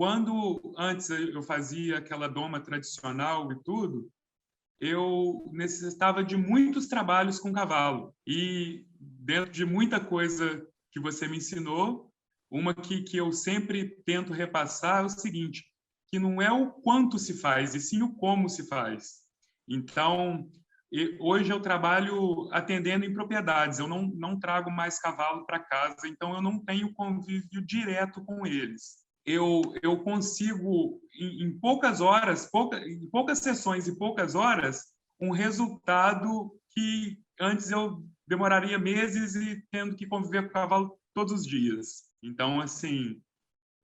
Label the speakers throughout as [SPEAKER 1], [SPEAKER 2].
[SPEAKER 1] quando antes eu fazia aquela doma tradicional e tudo, eu necessitava de muitos trabalhos com cavalo. E dentro de muita coisa que você me ensinou, uma que eu sempre tento repassar é o seguinte, que não é o quanto se faz, e sim o como se faz. Então, hoje eu trabalho atendendo em propriedades, eu não trago mais cavalo para casa, então eu não tenho convívio direto com eles. Eu consigo, em poucas horas, em poucas sessões e poucas horas, um resultado que antes eu demoraria meses e tendo que conviver com o cavalo todos os dias. Então, assim,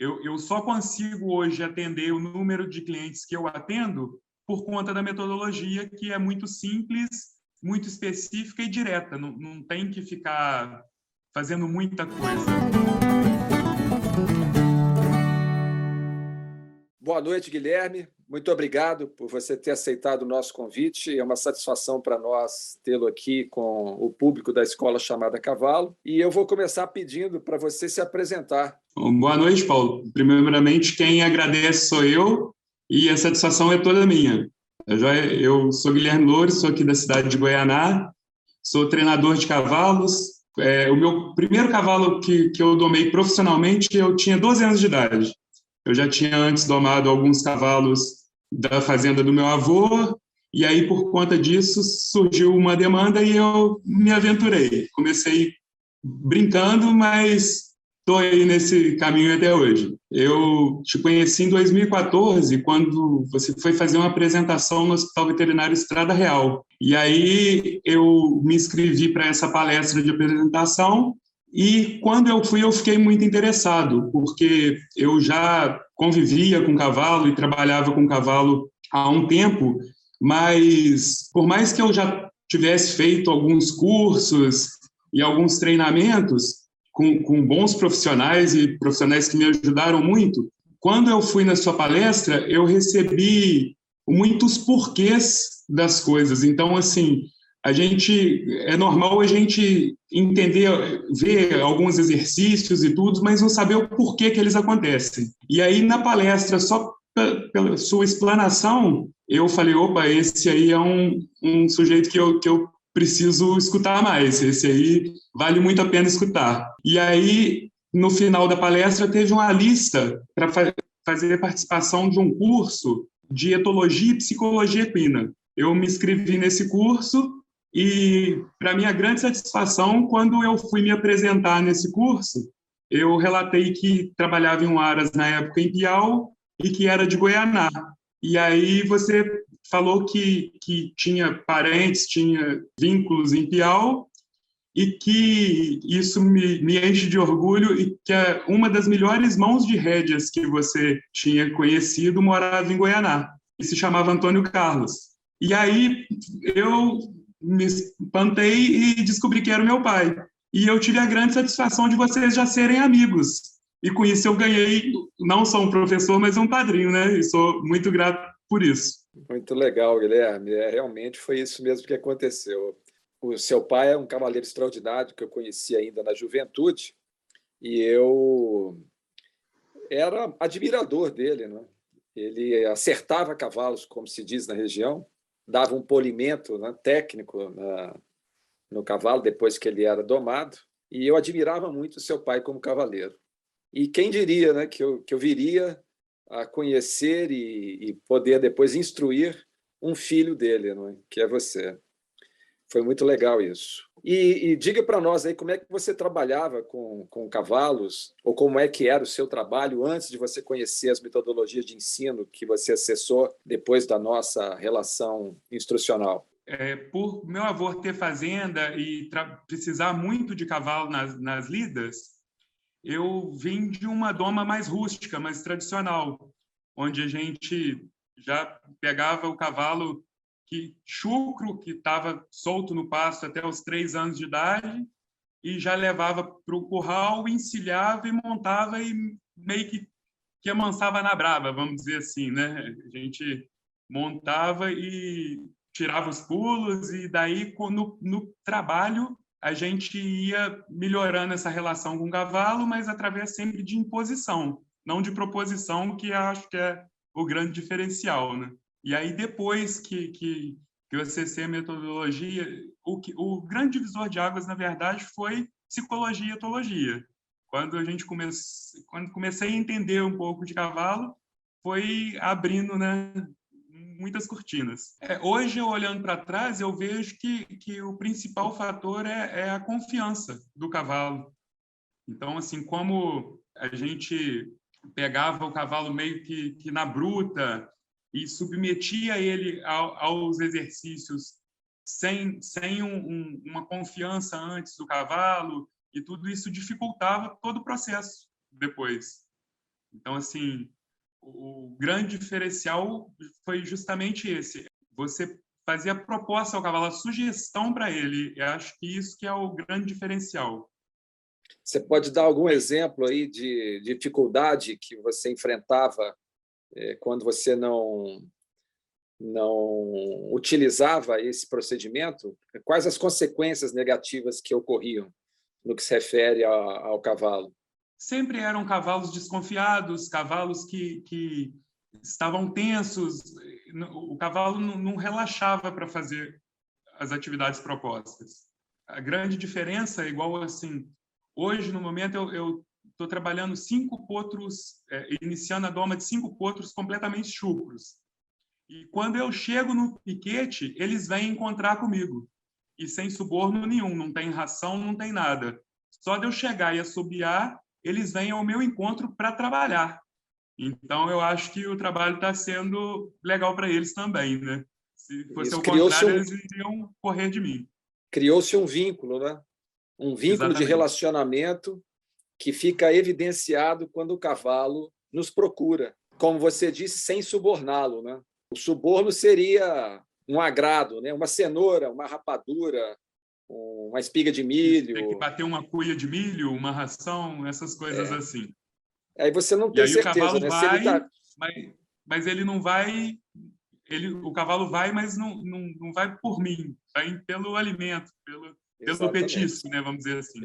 [SPEAKER 1] eu só consigo hoje atender o número de clientes que eu atendo por conta da metodologia, que é muito simples, muito específica e direta. Não tem que ficar fazendo muita coisa.
[SPEAKER 2] Boa noite, Guilherme. Muito obrigado por você ter aceitado o nosso convite. É uma satisfação para nós tê-lo aqui com o público da Escola Chamada Cavalo. E eu vou começar pedindo para você se apresentar.
[SPEAKER 1] Boa noite, Paulo. Primeiramente, quem agradece sou eu e a satisfação é toda minha. Eu sou Guilherme Loures, sou aqui da cidade de Goianá, sou treinador de cavalos. O meu primeiro cavalo que eu domei profissionalmente, eu tinha 12 anos de idade. Eu já tinha antes domado alguns cavalos da fazenda do meu avô, e aí, por conta disso, surgiu uma demanda e eu me aventurei. Comecei brincando, mas estou aí nesse caminho até hoje. Eu te conheci em 2014, quando você foi fazer uma apresentação no Hospital Veterinário Estrada Real. E aí eu me inscrevi para essa palestra de apresentação, e quando eu fui, eu fiquei muito interessado, porque eu já convivia com cavalo e trabalhava com cavalo há um tempo, mas por mais que eu já tivesse feito alguns cursos e alguns treinamentos com bons profissionais e profissionais que me ajudaram muito, quando eu fui na sua palestra, eu recebi muitos porquês das coisas. Então, assim, é normal a gente entender, ver alguns exercícios e tudo, mas não saber o porquê que eles acontecem. E aí, na palestra, só pela sua explanação, eu falei, opa, esse aí é um sujeito que eu preciso escutar mais, esse aí vale muito a pena escutar. E aí, no final da palestra, teve uma lista para fazer participação de um curso de etologia e psicologia equina. Eu me inscrevi nesse curso e, para minha grande satisfação, quando eu fui me apresentar nesse curso, eu relatei que trabalhava em um Aras na época em Piau e que era de Goianá. E aí você falou que tinha parentes, tinha vínculos em Piau e que isso me enche de orgulho e que uma das melhores mãos de rédeas que você tinha conhecido morava em Goianá e se chamava Antônio Carlos. E aí eu me espantei e descobri que era o meu pai. E eu tive a grande satisfação de vocês já serem amigos. E com isso eu ganhei não só um professor, mas um padrinho, né? E sou muito grato por isso.
[SPEAKER 2] Muito legal, Guilherme. Realmente foi isso mesmo que aconteceu. O seu pai é um cavaleiro extraordinário que eu conheci ainda na juventude e eu era admirador dele, né? Ele acertava cavalos, como se diz na região, dava um polimento, né, técnico no cavalo depois que ele era domado, e eu admirava muito o seu pai como cavaleiro. E quem diria, né, que eu viria a conhecer e poder depois instruir um filho dele, né, que é você. Foi muito legal isso. E diga para nós aí como é que você trabalhava com cavalos, ou como é que era o seu trabalho antes de você conhecer as metodologias de ensino que você acessou depois da nossa relação instrucional.
[SPEAKER 1] Por meu avô ter fazenda e precisar muito de cavalo nas lidas, eu vim de uma doma mais rústica, mais tradicional, onde a gente já pegava o cavalo chucro, que estava solto no pasto até os 3 anos de idade, e já levava para o curral, encilhava e montava e meio que amansava na brava, vamos dizer assim, né? A gente montava e tirava os pulos, e daí, no trabalho, a gente ia melhorando essa relação com o cavalo, mas através sempre de imposição. não de proposição, que acho que é o grande diferencial, né? E aí, depois que eu acessei a metodologia, o grande divisor de águas, na verdade, foi psicologia e etologia. Quando comecei a entender um pouco de cavalo, foi abrindo, né, muitas cortinas. Hoje, olhando para trás, eu vejo que o principal fator é a confiança do cavalo. Então, assim, como a gente pegava o cavalo meio que na bruta e submetia ele aos exercícios sem uma confiança antes do cavalo, e tudo isso dificultava todo o processo depois. Então, assim, o grande diferencial foi justamente esse. Você fazia a proposta ao cavalo, a sugestão para ele. Eu acho que isso que é o grande diferencial.
[SPEAKER 2] Você pode dar algum exemplo aí de dificuldade que você enfrentava quando você não utilizava esse procedimento? Quais as consequências negativas que ocorriam no que se refere ao cavalo?
[SPEAKER 1] Sempre eram cavalos desconfiados, cavalos que estavam tensos. O cavalo não relaxava para fazer as atividades propostas. A grande diferença é igual assim, hoje, no momento, eu estou trabalhando 5 potros, iniciando a doma de 5 potros completamente chucros. E quando eu chego no piquete, eles vêm encontrar comigo. E sem suborno nenhum, não tem ração, não tem nada. Só de eu chegar e assobiar, eles vêm ao meu encontro para trabalhar. Então, eu acho que o trabalho está sendo legal para eles também, né? Se fosse
[SPEAKER 2] Isso
[SPEAKER 1] o contrário, eles iriam correr de mim.
[SPEAKER 2] Criou-se um vínculo, né? Um vínculo de relacionamento que fica evidenciado quando o cavalo nos procura. Como você disse, sem suborná-lo, né? O suborno seria um agrado, né? Uma cenoura, uma rapadura, uma espiga de milho.
[SPEAKER 1] Tem que bater uma cuia de milho, uma ração, essas coisas assim.
[SPEAKER 2] Aí você não
[SPEAKER 1] E
[SPEAKER 2] tem
[SPEAKER 1] aí o
[SPEAKER 2] certeza,
[SPEAKER 1] cavalo
[SPEAKER 2] né?
[SPEAKER 1] vai, mas ele não vai. O cavalo vai, mas não vai por mim, vai pelo alimento, pelo petisco, né? Vamos dizer assim.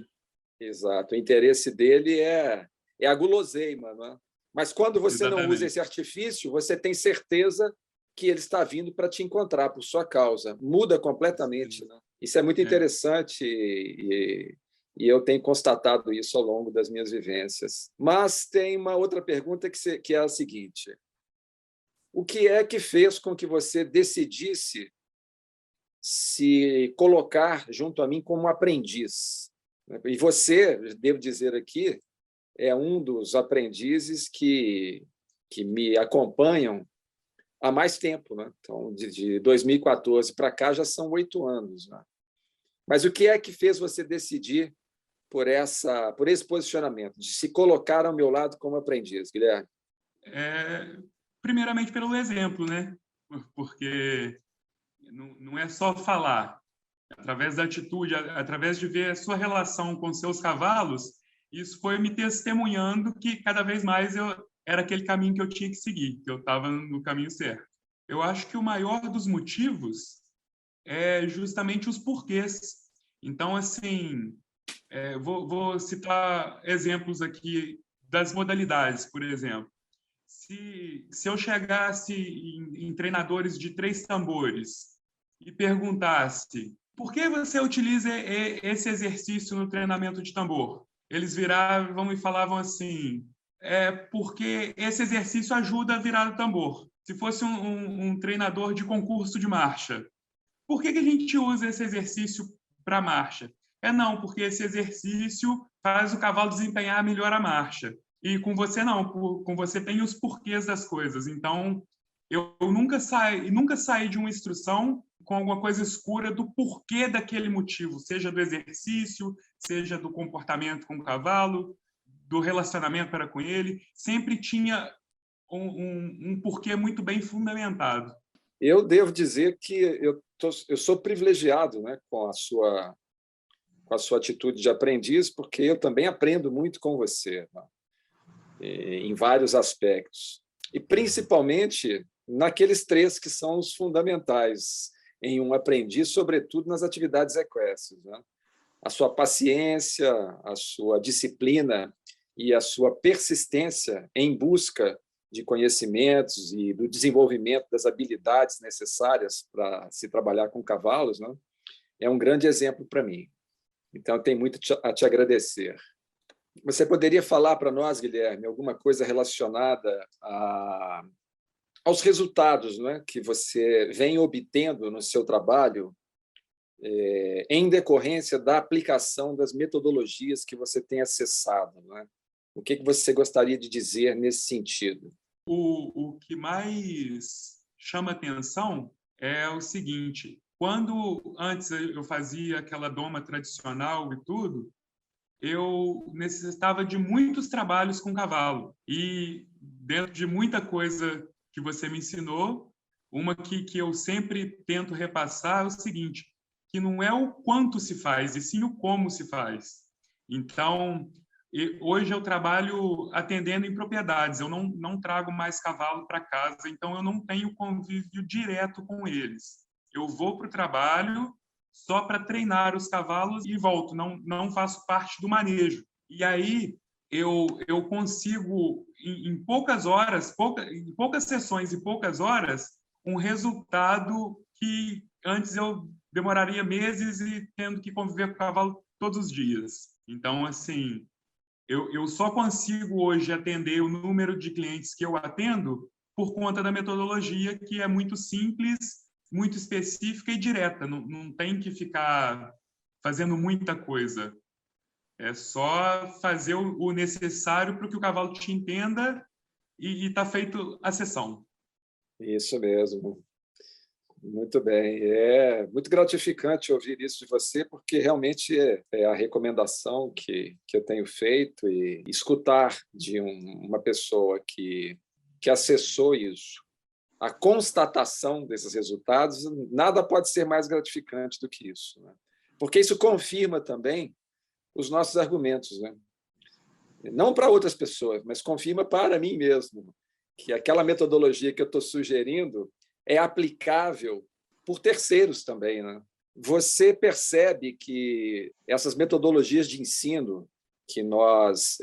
[SPEAKER 2] Exato. O interesse dele é a guloseima, não é? Mas quando você não usa esse artifício, você tem certeza que ele está vindo para te encontrar por sua causa. Muda completamente. Né? Isso é muito interessante e eu tenho constatado isso ao longo das minhas vivências. Mas tem uma outra pergunta que é a seguinte: o que é que fez com que você decidisse se colocar junto a mim como aprendiz? E você, devo dizer aqui, é um dos aprendizes que me acompanham há mais tempo. Né? Então, de 2014 para cá já são 8 anos. Né? Mas o que é que fez você decidir por esse posicionamento, de se colocar ao meu lado como aprendiz, Guilherme?
[SPEAKER 1] Primeiramente pelo exemplo, né? Porque não é só falar. Através da atitude, através de ver a sua relação com seus cavalos, isso foi me testemunhando que cada vez mais era aquele caminho que eu tinha que seguir, que eu estava no caminho certo. Eu acho que o maior dos motivos é justamente os porquês. Então, assim, vou citar exemplos aqui das modalidades, por exemplo. Se eu chegasse em treinadores de 3 tambores e perguntasse por que você utiliza esse exercício no treinamento de tambor? Eles viravam e falavam assim, porque esse exercício ajuda a virar o tambor. Se fosse um treinador de concurso de marcha, por que a gente usa esse exercício para marcha? Não, porque esse exercício faz o cavalo desempenhar melhor a marcha. E com você não, com você tem os porquês das coisas. Então, eu nunca saí de uma instrução com alguma coisa escura do porquê daquele motivo, seja do exercício, seja do comportamento com o cavalo, do relacionamento para com ele. Sempre tinha um porquê muito bem fundamentado.
[SPEAKER 2] Eu devo dizer que eu sou privilegiado, né, com a sua atitude de aprendiz, porque eu também aprendo muito com você, né, em vários aspectos. E, principalmente, naqueles 3 que são os fundamentais em um aprendiz, sobretudo nas atividades equestres. Né? A sua paciência, a sua disciplina e a sua persistência em busca de conhecimentos e do desenvolvimento das habilidades necessárias para se trabalhar com cavalos, né, é um grande exemplo para mim. Então, eu tenho muito a te agradecer. Você poderia falar para nós, Guilherme, alguma coisa relacionada aos resultados, né, que você vem obtendo no seu trabalho em decorrência da aplicação das metodologias que você tem acessado, né? O que você gostaria de dizer nesse sentido?
[SPEAKER 1] O que mais chama atenção é o seguinte: quando antes eu fazia aquela doma tradicional e tudo, eu necessitava de muitos trabalhos com cavalo. E dentro de muita coisa que você me ensinou, uma que eu sempre tento repassar é o seguinte, que não é o quanto se faz, e sim o como se faz. Então, hoje eu trabalho atendendo em propriedades, eu não trago mais cavalo para casa, então eu não tenho convívio direto com eles. Eu vou para o trabalho só para treinar os cavalos e volto, não faço parte do manejo. E aí eu consigo, em poucas horas, em poucas sessões e poucas horas, um resultado que antes eu demoraria meses e tendo que conviver com o cavalo todos os dias. Então, assim, eu só consigo hoje atender o número de clientes que eu atendo por conta da metodologia, que é muito simples, muito específica e direta. Não tem que ficar fazendo muita coisa. É só fazer o necessário para que o cavalo te entenda e está feito a sessão.
[SPEAKER 2] Isso mesmo. Muito bem. É muito gratificante ouvir isso de você, porque realmente é a recomendação que eu tenho feito, e escutar de uma pessoa que acessou isso, a constatação desses resultados, nada pode ser mais gratificante do que isso, né? Porque isso confirma também os nossos argumentos, né? Não para outras pessoas, mas confirma para mim mesmo que aquela metodologia que eu estou sugerindo é aplicável por terceiros também, né? Você percebe que essas metodologias de ensino que nós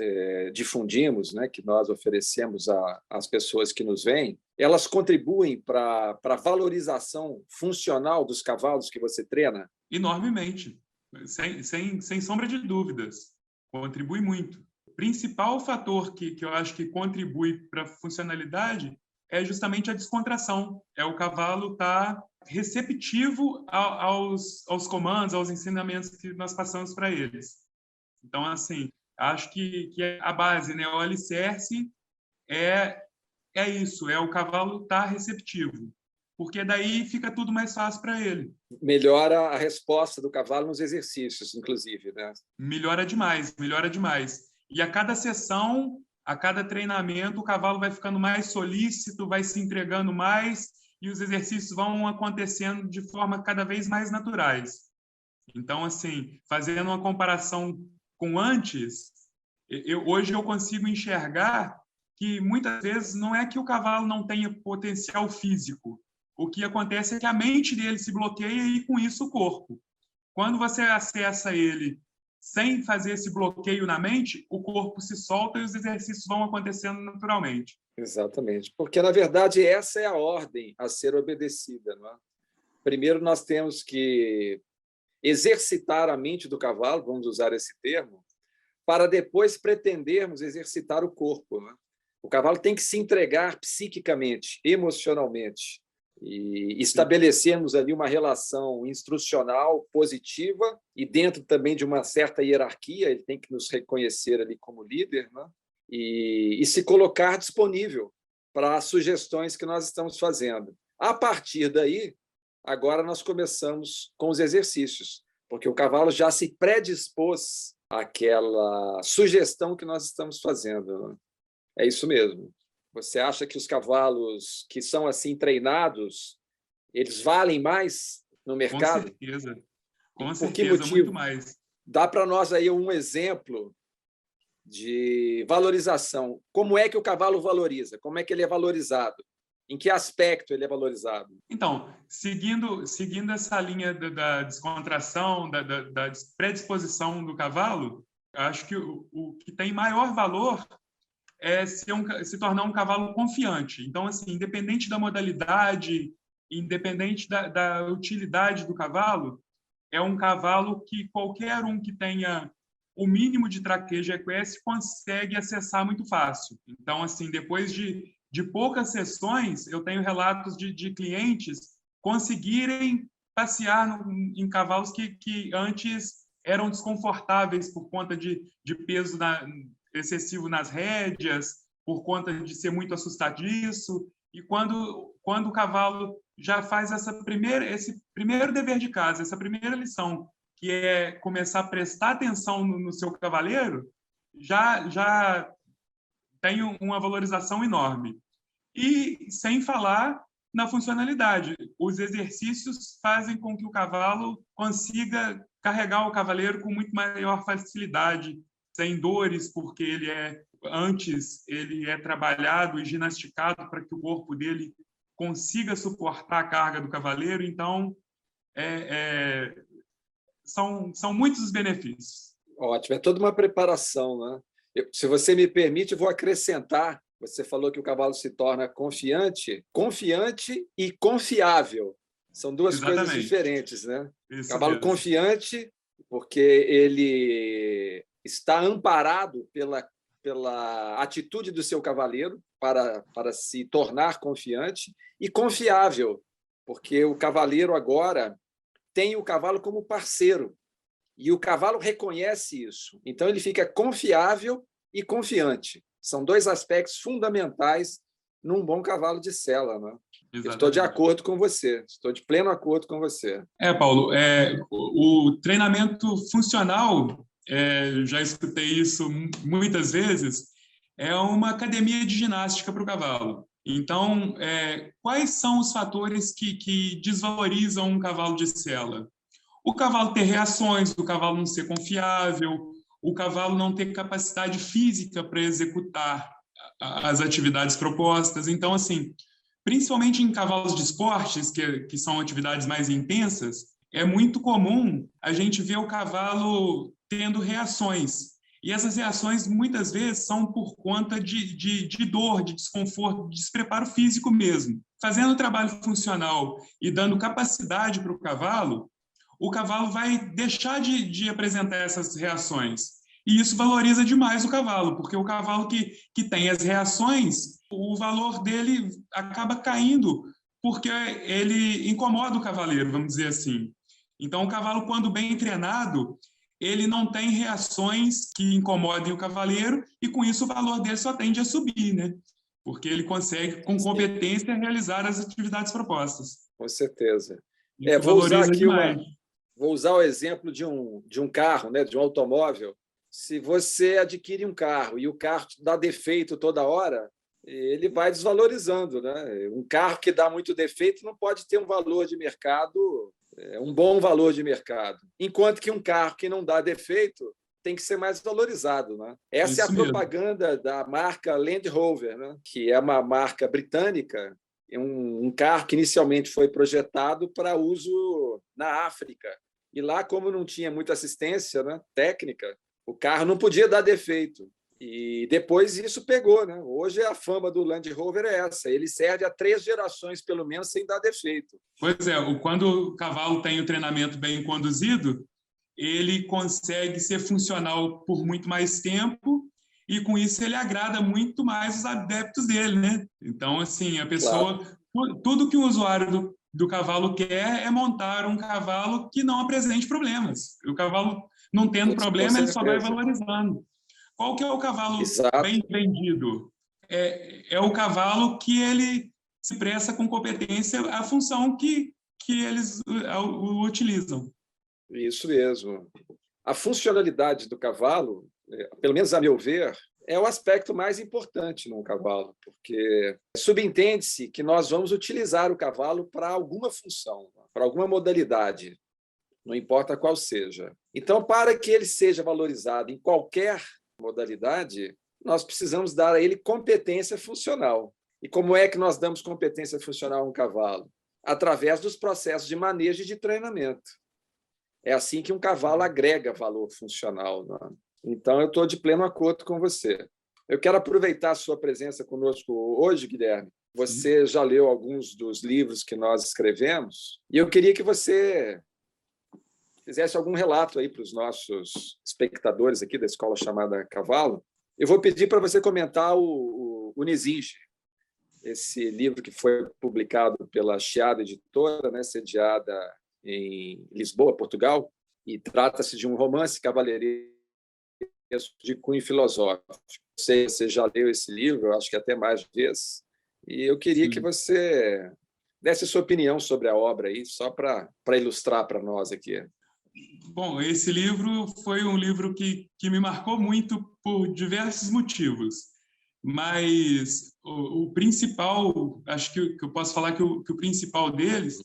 [SPEAKER 2] difundimos, né, que nós oferecemos às pessoas que nos veem, elas contribuem para a valorização funcional dos cavalos que você treina?
[SPEAKER 1] Enormemente, sem sombra de dúvidas. Contribui muito. O principal fator que eu acho que contribui para a funcionalidade é justamente a descontração. É o cavalo estar receptivo aos comandos, aos ensinamentos que nós passamos para eles. Então, assim, acho que a base, né, o alicerce é isso, é o cavalo estar receptivo, porque daí fica tudo mais fácil para ele.
[SPEAKER 2] Melhora a resposta do cavalo nos exercícios, inclusive, né?
[SPEAKER 1] Melhora demais, melhora demais. E a cada sessão, a cada treinamento, o cavalo vai ficando mais solícito, vai se entregando mais e os exercícios vão acontecendo de forma cada vez mais naturais. Então, assim, fazendo uma comparação com antes, hoje eu consigo enxergar que muitas vezes não é que o cavalo não tenha potencial físico. O que acontece é que a mente dele se bloqueia e, com isso, o corpo. Quando você acessa ele sem fazer esse bloqueio na mente, o corpo se solta e os exercícios vão acontecendo naturalmente.
[SPEAKER 2] Exatamente, porque, na verdade, essa é a ordem a ser obedecida, não é? Primeiro, nós temos que exercitar a mente do cavalo, vamos usar esse termo, para depois pretendermos exercitar o corpo, não é? O cavalo tem que se entregar psiquicamente, emocionalmente, e estabelecermos ali uma relação instrucional positiva e dentro também de uma certa hierarquia, ele tem que nos reconhecer ali como líder, né? E se colocar disponível para as sugestões que nós estamos fazendo. A partir daí, agora nós começamos com os exercícios, porque o cavalo já se predispôs àquela sugestão que nós estamos fazendo, né? É isso mesmo. Você acha que os cavalos que são assim treinados, eles valem mais no mercado?
[SPEAKER 1] Com certeza. Com
[SPEAKER 2] Por
[SPEAKER 1] certeza,
[SPEAKER 2] que motivo?
[SPEAKER 1] muito mais.
[SPEAKER 2] Dá para nós aí um exemplo de valorização. Como é que o cavalo valoriza? Como é que ele é valorizado? Em que aspecto ele é valorizado?
[SPEAKER 1] Então, seguindo essa linha da descontração, da predisposição do cavalo, acho que o que tem maior valor é se tornar um cavalo confiante. Então, assim, independente da modalidade, independente da utilidade do cavalo, é um cavalo que qualquer um que tenha o mínimo de traquejo equestre consegue acessar muito fácil. Então, assim, depois de poucas sessões, eu tenho relatos de clientes conseguirem passear em cavalos que antes eram desconfortáveis por conta de peso excessivo nas rédeas, por conta de ser muito assustadiço. E quando o cavalo já faz esse primeiro dever de casa, essa primeira lição, que é começar a prestar atenção no seu cavaleiro, já tem uma valorização enorme. E sem falar na funcionalidade. Os exercícios fazem com que o cavalo consiga carregar o cavaleiro com muito maior facilidade, sem dores, porque antes ele é trabalhado e ginasticado para que o corpo dele consiga suportar a carga do cavaleiro. Então, são muitos os benefícios.
[SPEAKER 2] Ótimo, é toda uma preparação, né? Se você me permite, eu vou acrescentar. Você falou que o cavalo se torna confiante e confiável. São duas
[SPEAKER 1] Exatamente.
[SPEAKER 2] Coisas diferentes, né?
[SPEAKER 1] Isso
[SPEAKER 2] cavalo
[SPEAKER 1] mesmo.
[SPEAKER 2] Confiante, porque ele está amparado pela atitude do seu cavaleiro para se tornar confiante, e confiável, porque o cavaleiro agora tem o cavalo como parceiro, e o cavalo reconhece isso. Então, ele fica confiável e confiante. São dois aspectos fundamentais num bom cavalo de sela, né? Estou de acordo com você, estou de pleno acordo com você.
[SPEAKER 1] Paulo, o treinamento funcional, já escutei isso muitas vezes, é uma academia de ginástica para o cavalo. Então, quais são os fatores que desvalorizam um cavalo de sela? O cavalo ter reações, o cavalo não ser confiável, o cavalo não ter capacidade física para executar as atividades propostas. Então, assim, principalmente em cavalos de esportes, que são atividades mais intensas, é muito comum a gente ver o cavalo tendo reações. E essas reações, muitas vezes, são por conta de dor, de desconforto, de despreparo físico mesmo. Fazendo o trabalho funcional e dando capacidade para o cavalo vai deixar de apresentar essas reações. E isso valoriza demais o cavalo, porque o cavalo que tem as reações, o valor dele acaba caindo, porque ele incomoda o cavaleiro, vamos dizer assim. Então, o cavalo, quando bem treinado, ele não tem reações que incomodem o cavaleiro, e com isso o valor dele só tende a subir, né? Porque ele consegue, com competência, realizar as atividades propostas.
[SPEAKER 2] Com certeza.
[SPEAKER 1] Isso valoriza demais.
[SPEAKER 2] Vou usar o exemplo de um carro, né, de um automóvel. Se você adquire um carro e o carro dá defeito toda hora, ele vai desvalorizando, né? Um carro que dá muito defeito não pode ter um valor de mercado, um bom valor de mercado. Enquanto que um carro que não dá defeito tem que ser mais valorizado, né? Essa é a propaganda da marca Land Rover, né? Que é uma marca britânica, um carro que inicialmente foi projetado para uso na África. E lá, como não tinha muita assistência, né, técnica, o carro não podia dar defeito. E depois isso pegou, né? Hoje a fama do Land Rover é essa. Ele serve a 3 gerações, pelo menos, sem dar defeito.
[SPEAKER 1] Pois é, quando o cavalo tem o treinamento bem conduzido, ele consegue ser funcional por muito mais tempo, e com isso ele agrada muito mais os adeptos dele, né? Então, assim, a pessoa... Claro. Tudo que o usuário do cavalo quer é montar um cavalo que não apresente problemas. O cavalo, não tendo problema, ele só vai valorizando. Qual que é o cavalo bem vendido? É o cavalo que ele se presta com competência à função que eles o utilizam.
[SPEAKER 2] Isso mesmo. A funcionalidade do cavalo, pelo menos a meu ver, é o aspecto mais importante num cavalo, porque subentende-se que nós vamos utilizar o cavalo para alguma função, para alguma modalidade, não importa qual seja. Então, para que ele seja valorizado em qualquer modalidade, nós precisamos dar a ele competência funcional. E como é que nós damos competência funcional a um cavalo? Através dos processos de manejo e de treinamento. É assim que um cavalo agrega valor funcional, né? Então, eu estou de pleno acordo com você. Eu quero aproveitar a sua presença conosco hoje, Guilherme. Você já leu alguns dos livros que nós escrevemos, e eu queria que você fizesse algum relato aí para os nossos espectadores aqui da escola chamada Cavalo. Eu vou pedir para você comentar o Unizinge, esse livro que foi publicado pela Chiado Editora, né, sediada em Lisboa, Portugal, e trata-se de um romance cavalheiresco de cunho filosófico. Você já leu esse livro, eu acho que até mais vezes, e eu queria que você desse a sua opinião sobre a obra aí, só para ilustrar para nós aqui.
[SPEAKER 1] Bom, esse livro foi um livro que me marcou muito por diversos motivos, mas o principal, acho que eu posso falar que o principal deles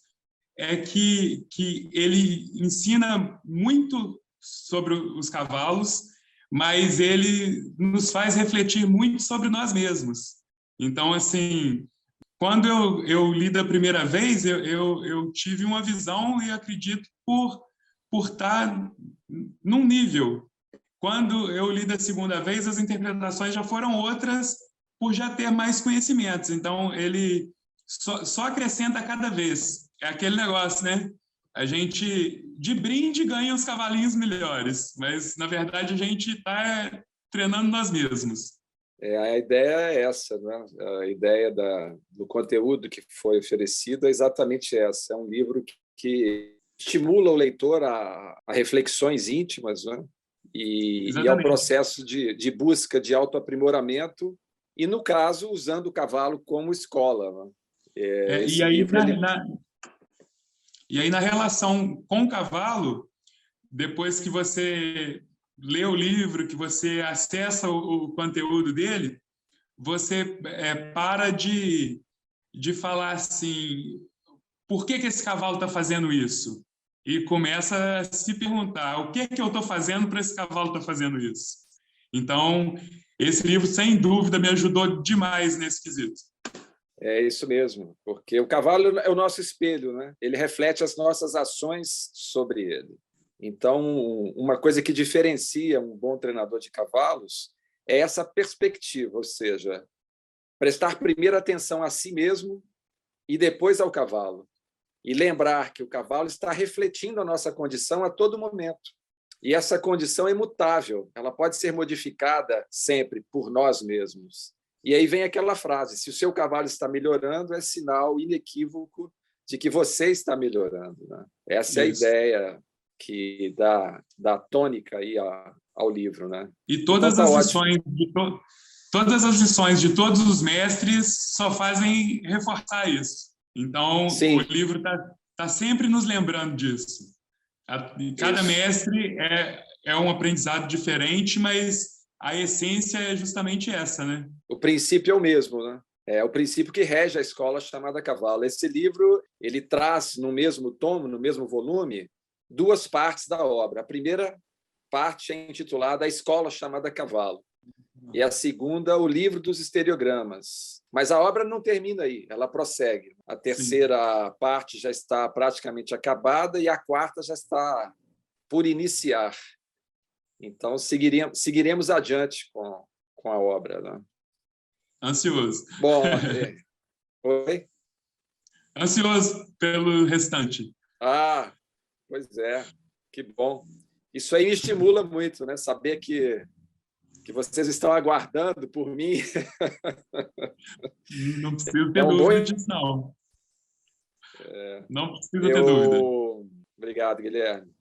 [SPEAKER 1] é que ele ensina muito sobre os cavalos, mas ele nos faz refletir muito sobre nós mesmos. Então, assim, quando eu li da primeira vez, eu tive uma visão, e acredito por estar num nível. Quando eu li da segunda vez, as interpretações já foram outras, por já ter mais conhecimentos. Então, ele só acrescenta a cada vez. É aquele negócio, né? A gente, de brinde, ganha os cavalinhos melhores, mas, na verdade, a gente está treinando nós mesmos.
[SPEAKER 2] A ideia é essa, né? A ideia do conteúdo que foi oferecido é exatamente essa. É um livro que estimula o leitor a reflexões íntimas, né? E ao processo de busca de autoaprimoramento, e, no caso, usando o cavalo como escola, né?
[SPEAKER 1] E aí, na relação com o cavalo, depois que você lê o livro, que você acessa o conteúdo dele, você para de falar assim, por que esse cavalo está fazendo isso? E começa a se perguntar, o que eu estou fazendo para esse cavalo estar fazendo isso? Então, esse livro, sem dúvida, me ajudou demais nesse quesito.
[SPEAKER 2] É isso mesmo, porque o cavalo é o nosso espelho, né? Ele reflete as nossas ações sobre ele. Então, uma coisa que diferencia um bom treinador de cavalos é essa perspectiva, ou seja, prestar primeiro atenção a si mesmo e depois ao cavalo. E lembrar que o cavalo está refletindo a nossa condição a todo momento. E essa condição é imutável, ela pode ser modificada sempre por nós mesmos. E aí vem aquela frase, se o seu cavalo está melhorando, é sinal inequívoco de que você está melhorando, né? Essa é a ideia que dá tônica aí ao livro, né?
[SPEAKER 1] E todas as lições todas as lições de todos os mestres só fazem reforçar isso. Então,
[SPEAKER 2] Sim.
[SPEAKER 1] O livro tá sempre nos lembrando disso. Cada mestre é um aprendizado diferente, mas a essência é justamente essa, né?
[SPEAKER 2] O princípio é o mesmo, né? É o princípio que rege a escola chamada Cavalo. Esse livro, ele traz no mesmo tomo, no mesmo volume, duas partes da obra. A primeira parte é intitulada A Escola Chamada Cavalo, e a segunda, O Livro dos Estereogramas. Mas a obra não termina aí, ela prossegue. A terceira parte já está praticamente acabada e a quarta já está por iniciar. Então, seguiremos adiante com a obra, né?
[SPEAKER 1] Ansioso.
[SPEAKER 2] Bom, oi?
[SPEAKER 1] Ansioso pelo restante.
[SPEAKER 2] Pois é, que bom. Isso aí me estimula muito, né? Saber que vocês estão aguardando por mim.
[SPEAKER 1] Não precisa ter dúvida disso, não. Não precisa ter dúvida.
[SPEAKER 2] Obrigado, Guilherme.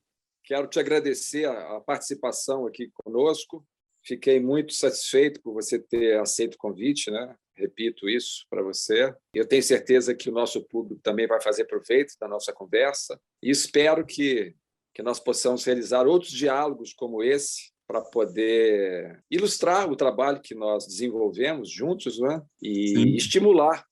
[SPEAKER 2] Quero te agradecer a participação aqui conosco. Fiquei muito satisfeito por você ter aceito o convite, né? Repito isso para você. Eu tenho certeza que o nosso público também vai fazer proveito da nossa conversa e espero que nós possamos realizar outros diálogos como esse para poder ilustrar o trabalho que nós desenvolvemos juntos, né? E estimular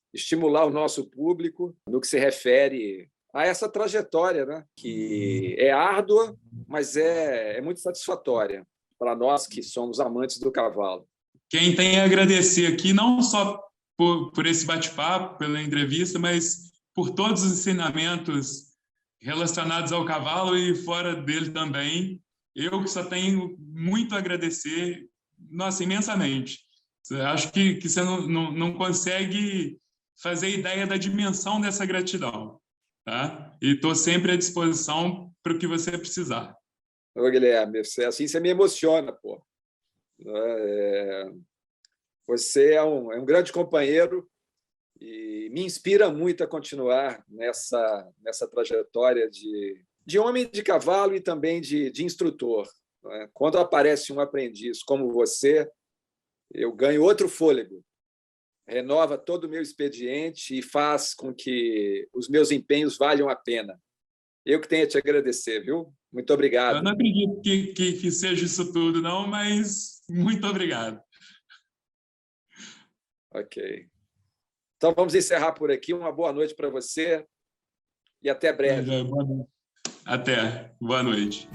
[SPEAKER 2] o nosso público no que se refere a essa trajetória, né? Que é árdua, mas é muito satisfatória para nós que somos amantes do cavalo.
[SPEAKER 1] Quem tem a agradecer aqui, não só por esse bate-papo, pela entrevista, mas por todos os ensinamentos relacionados ao cavalo e fora dele também. eu que só tenho muito a agradecer, nossa, imensamente. Acho que você não consegue fazer ideia da dimensão dessa gratidão, tá? E estou sempre à disposição para o que você precisar.
[SPEAKER 2] Ô, Guilherme, assim você me emociona, pô. Você é um grande companheiro e me inspira muito a continuar nessa trajetória de homem de cavalo e também de instrutor. Quando aparece um aprendiz como você, eu ganho outro fôlego, renova todo o meu expediente e faz com que os meus empenhos valham a pena. Eu que tenho a te agradecer, viu? Muito obrigado.
[SPEAKER 1] Eu não acredito que seja isso tudo, não, mas muito obrigado.
[SPEAKER 2] Ok. Então, vamos encerrar por aqui. Uma boa noite para você e até breve.
[SPEAKER 1] Até. Boa noite.